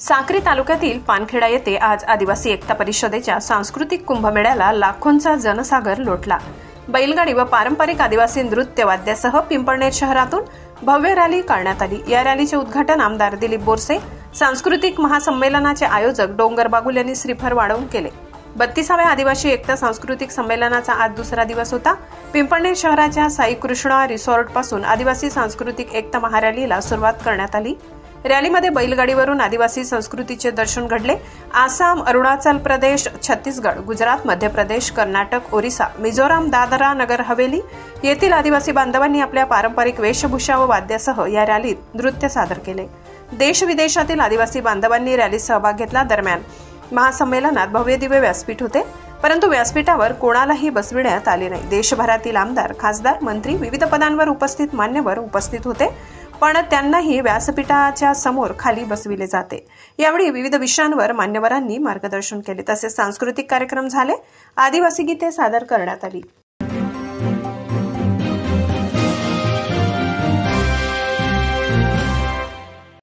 साक्री तालुक्यातील पानखेडा येथे आज आदिवासी एकता परिषदेच्या सांस्कृतिक कुंभमेळ्याला लाखोंचा जनसागर लोटला। बैलगाडी व पारंपरिक आदिवासी नृत्य वाद्यासह पिंपळनेर शहरातून भव्य रॅली काढण्यात आली। या रॅलीचे उद्घाटन आमदार दिलीप बोरसे, सांस्कृतिक महासंमेलनाचे आयोजक डोंगर बागुल यांनी श्रीफळ वाढवून केले। 32व्या आदिवासी एकता सांस्कृतिक संमेलनाचा आज दुसरा दिवस होता। पिंपळनेर शहराच्या साई कृष्णा रिसॉर्ट पासून आदिवासी सांस्कृतिक एकता महारॅलीला सुरुवात करण्यात आली। रॅलीमध्ये बैलगाडीवरून आदिवासी संस्कृतीचे दर्शन घडले। आसाम, अरुणाचल प्रदेश, छत्तीसगड, गुजरात, मध्य प्रदेश, कर्नाटक, ओरिसा, मिझोराम, दादरा नगर हवेली येथील आदिवासी बांधवांनी आपल्या पारंपरिक वेशभूषा व वाद्यासह या रॅलीत नृत्य सादर केले। देश विदेशातील आदिवासी बांधवांनी रॅलीत सहभाग घेतला। दरम्यान महासंमेलनात भव्य दिव्य व्यासपीठ होते, परंतु व्यासपीठावर कोणालाही बसविण्यात आले नाही। देशभरातील आमदार, खासदार, मंत्री, विविध पदांवर उपस्थित मान्यवर उपस्थित होते, पण त्यांनाही व्यासपीठाच्या समोर खाली बसविले जाते। यावेळी विविध विषयांवर मान्यवरांनी मार्गदर्शन केले, तसेच सांस्कृतिक कार्यक्रम झाले। आदिवासी गीते सादर करण्यात आली।